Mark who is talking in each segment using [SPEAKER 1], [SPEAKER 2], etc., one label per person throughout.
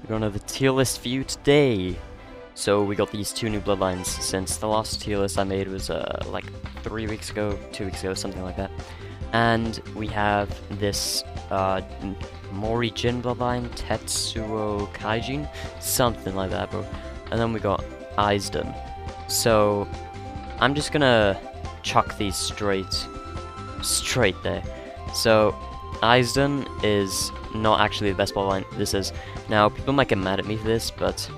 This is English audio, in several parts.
[SPEAKER 1] we're on the tier list view today. So we got these two new bloodlines since the last tier list I made was like 3 weeks ago, 2 weeks ago, something like that. And we have this Mori Jin bloodline, Tetsuo Kaijin, something like that, bro. And then we got Aizden. So I'm just gonna chuck these straight there. So Aizden is not actually the best bloodline this is. Now, people might get mad at me for this, but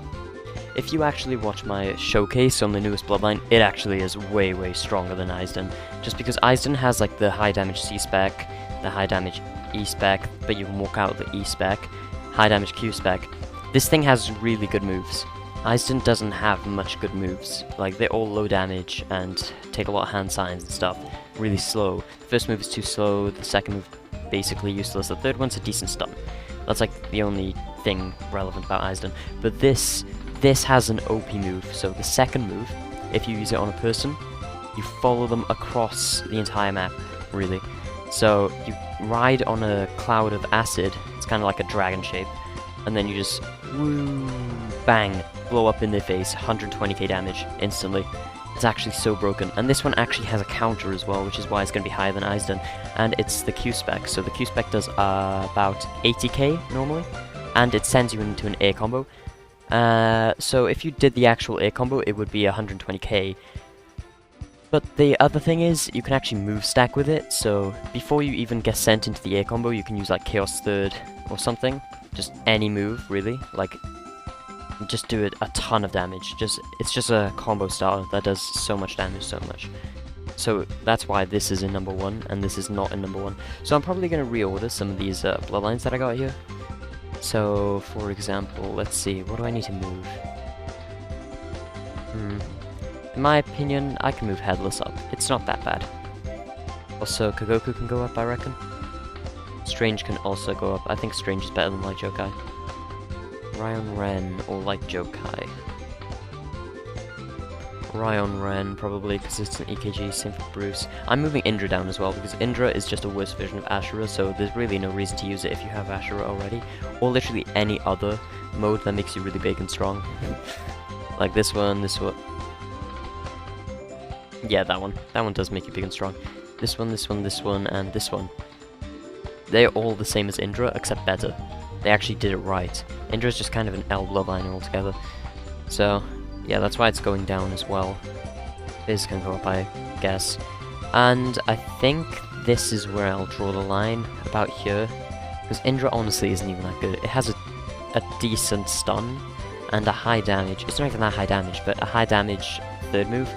[SPEAKER 1] if you actually watch my showcase on the newest bloodline, it actually is way, way stronger than Aizden. Just because Aizden has like the high damage C spec, the high damage E spec, but you can walk out the E spec, high damage Q spec. This thing has really good moves. Aizden doesn't have much good moves. Like, they're all low damage and take a lot of hand signs and stuff. Really slow. The first move is too slow, the second move basically useless, the third one's a decent stun. That's like the only thing relevant about Aizden. But this has an OP move, so the second move, if you use it on a person, you follow them across the entire map, really. So you ride on a cloud of acid, it's kind of like a dragon shape, and then you just, woo, bang, blow up in their face, 120k damage instantly. It's actually so broken, and this one actually has a counter as well, which is why it's going to be higher than Aizden, and it's the Q spec, so the Q spec does about 80k normally, and it sends you into an air combo. So if you did the actual air combo, it would be 120k. But the other thing is, you can actually move stack with it, so before you even get sent into the air combo, you can use like Chaos Third or something. Just any move, really. Like, just do it a ton of damage. It's just a combo starter that does so much damage, so much. So that's why this is in number 1, and this is not in number 1. So I'm probably going to reorder some of these bloodlines that I got here. So, for example, let's see, what do I need to move? In my opinion, I can move Headless up. It's not that bad. Also, Kagoku can go up, I reckon. Strange can also go up. I think Strange is better than Light Jokai. Ryon Ren or Light Jokai. Ryon Ren, probably, because it's an EKG, same for Bruce. I'm moving Indra down as well, because Indra is just a worse version of Ashura, so there's really no reason to use it if you have Ashura already. Or literally any other mode that makes you really big and strong. Like this one, yeah, that one. That one does make you big and strong. This one, and this one. They're all the same as Indra, except better. They actually did it right. Indra's just kind of an L bloodliner altogether. So, yeah, that's why it's going down as well. This can go up, I guess. And I think this is where I'll draw the line, about here. Because Indra honestly isn't even that good. It has a decent stun and a high damage. It's not even that high damage, but a high damage third move.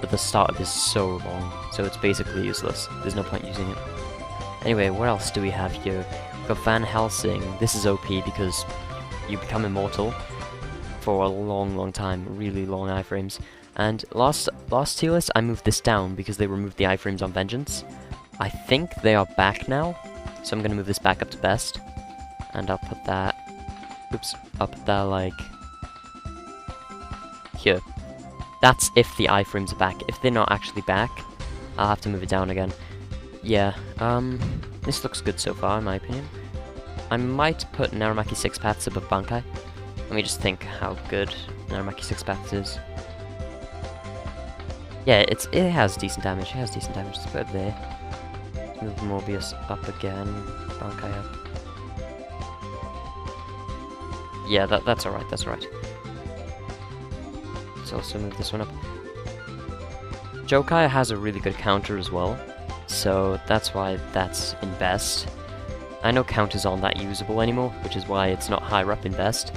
[SPEAKER 1] But the startup is so long, so it's basically useless. There's no point using it. Anyway, what else do we have here? We've got Van Helsing. This is OP because you become immortal for a long, long time. Really long iframes. And last tier list, I moved this down because they removed the iframes on Vengeance. I think they are back now, so I'm going to move this back up to best. And I'll put that... Oops. I'll put that, like... here. That's if the iframes are back. If they're not actually back, I'll have to move it down again. Yeah, this looks good so far, in my opinion. I might put Naramaki 6 Paths above Bankai. Let me just think how good Naramaki 6 Paths is. Yeah, it has decent damage. It has decent damage. Let's put it there. Let's move Morbius up again. Bankai up. Yeah, that's alright. That's alright. Let's also move this one up. Jokai has a really good counter as well, so that's why that's in best. I know counters aren't that usable anymore, which is why it's not higher up in best.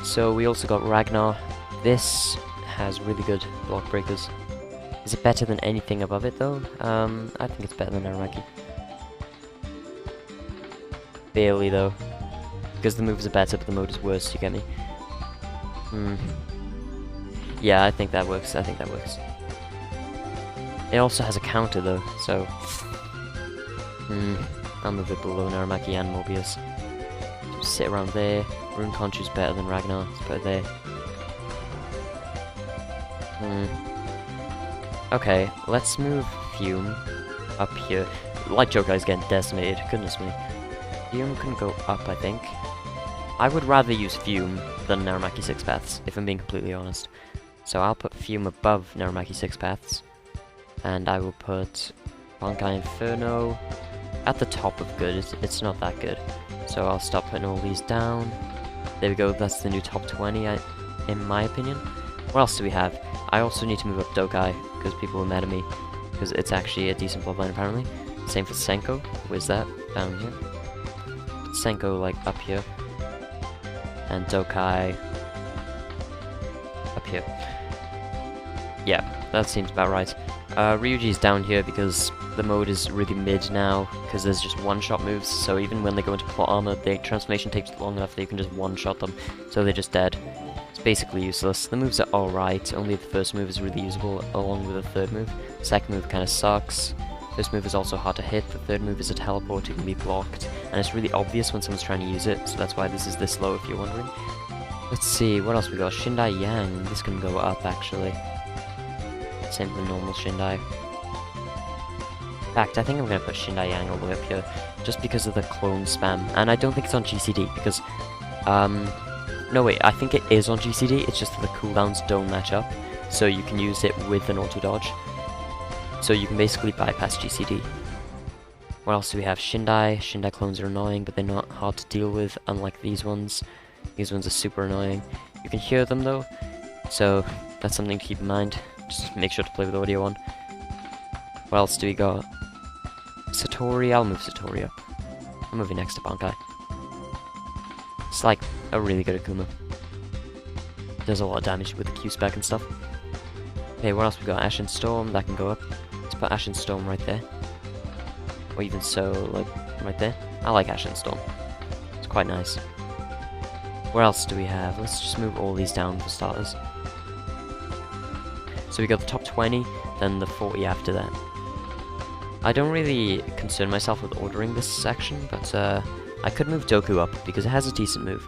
[SPEAKER 1] So we also got Ragnar. This has really good block breakers. Is it better than anything above it though? I think it's better than Naramaki. Barely though. Because the moves are better but the mode is worse, you get me? Yeah, I think that works. It also has a counter though, so... I'll move it below Naramaki and Morbius. Just sit around there. Rune Conchu's better than Ragnar, let's put it there. Okay, let's move Fume up here. Light Jokai's getting decimated, goodness me. Fume can go up, I think. I would rather use Fume than Naramaki 6 Paths, if I'm being completely honest. So I'll put Fume above Naramaki 6 Paths, and I will put Bankai Inferno at the top of good. It's not that good. So I'll stop putting all these down. There we go, that's the new top 20, in my opinion. What else do we have? I also need to move up Dokai, because people were mad at me, because it's actually a decent bloodline apparently. Same for Senko. Where's that? Down here. Put Senko, like, up here. And Dokai up here. Yeah, that seems about right. Ryuji's down here because the mode is really mid now, because there's just one-shot moves, so even when they go into plot armor, the transformation takes long enough that you can just one-shot them, so they're just dead. It's basically useless. The moves are alright, only the first move is really usable, along with the third move. The second move kinda sucks. First move is also hard to hit, the third move is a teleport, it can be blocked, and it's really obvious when someone's trying to use it, so that's why this is this low if you're wondering. Let's see, what else we got? Shindai Yang, this can go up actually. Same for the normal Shindai. In fact, I think I'm gonna put Shindai Yang all the way up here, just because of the clone spam, and I don't think it's on GCD, because, no wait, I think it is on GCD, it's just that the cooldowns don't match up, so you can use it with an auto-dodge. So you can basically bypass GCD. What else do we have? Shindai. Shindai clones are annoying, but they're not hard to deal with, unlike these ones. These ones are super annoying. You can hear them though, so that's something to keep in mind. Just make sure to play with audio on. What else do we got? Satori. I'll move Satori up. I'm moving next to Bankai. It's like a really good Akuma. Does a lot of damage with the Q-spec and stuff. Okay, what else we got? Ashen Storm, that can go up. Let's put Ashen Storm right there. Or even so, like, right there. I like Ashen Storm. It's quite nice. What else do we have? Let's just move all these down for starters. So we got the top 20, then the 40 after that. I don't really concern myself with ordering this section, but I could move Doku up, because it has a decent move.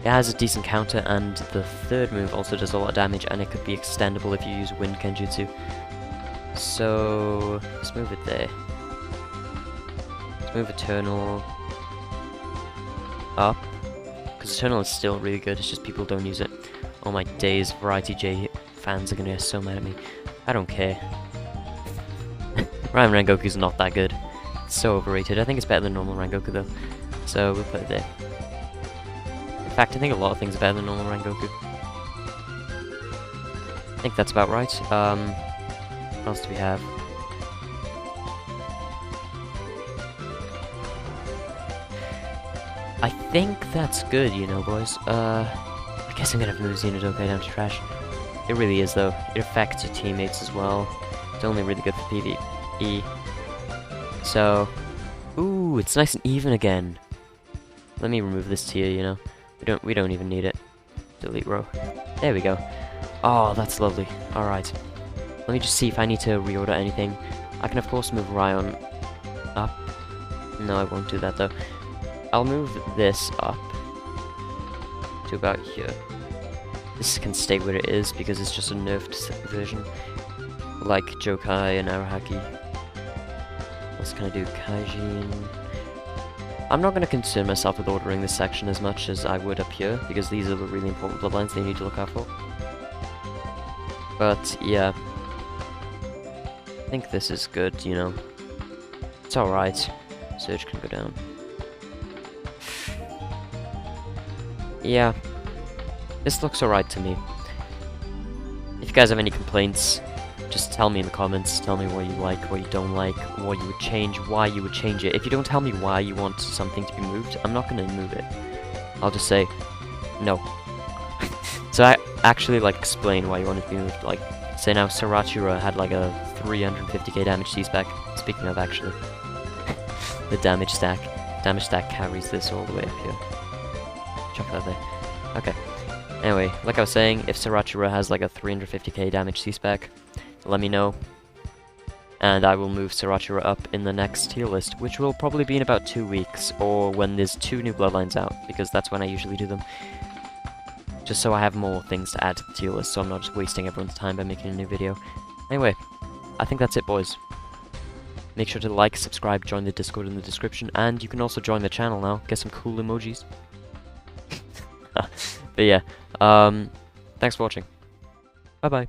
[SPEAKER 1] It has a decent counter, and the third move also does a lot of damage, and it could be extendable if you use Wind Kenjutsu. So let's move it there. Let's move Eternal up, because Eternal is still really good, it's just people don't use it. Oh my days, Variety J fans are gonna get so mad at me. I don't care. Ramen Rengoku's not that good. It's so overrated. I think it's better than normal Rengoku though. So we'll put it there. In fact, I think a lot of things are better than normal Rengoku. I think that's about right. What else do we have? I think that's good, you know, boys. I guess I'm gonna have to move Xenodokai down to trash. It really is, though. It affects your teammates as well. It's only really good for PvE. So, ooh, it's nice and even again. Let me remove this tier, you know. We don't even need it. Delete row. There we go. Oh, that's lovely. Alright. Let me just see if I need to reorder anything. I can of course move Ryan up. No, I won't do that though. I'll move this up to about here. This can stay where it is because it's just a nerfed version. Like Jokai and Arahaki. What can I do? Kaijin. I'm not going to concern myself with ordering this section as much as I would up here, because these are the really important bloodlines they need to look out for. But, yeah. I think this is good, you know. It's alright. Surge can go down. Yeah. This looks alright to me. If you guys have any complaints, just tell me in the comments. Tell me what you like, what you don't like, what you would change, why you would change it. If you don't tell me why you want something to be moved, I'm not going to move it. I'll just say, no. So I actually, like, explain why you want it to be moved. Like, say now Sarachura had, like, a 350k damage C-spec. Speaking of, actually. The damage stack. Damage stack carries this all the way up here. Check that there. Okay. Anyway, like I was saying, if Sarachura has, like, a 350k damage C-spec, let me know, and I will move Sarachura up in the next tier list, which will probably be in about 2 weeks, or when there's 2 new bloodlines out, because that's when I usually do them. Just so I have more things to add to the tier list, so I'm not just wasting everyone's time by making a new video. Anyway, I think that's it, boys. Make sure to like, subscribe, join the Discord in the description, and you can also join the channel now, get some cool emojis. But yeah, thanks for watching. Bye bye.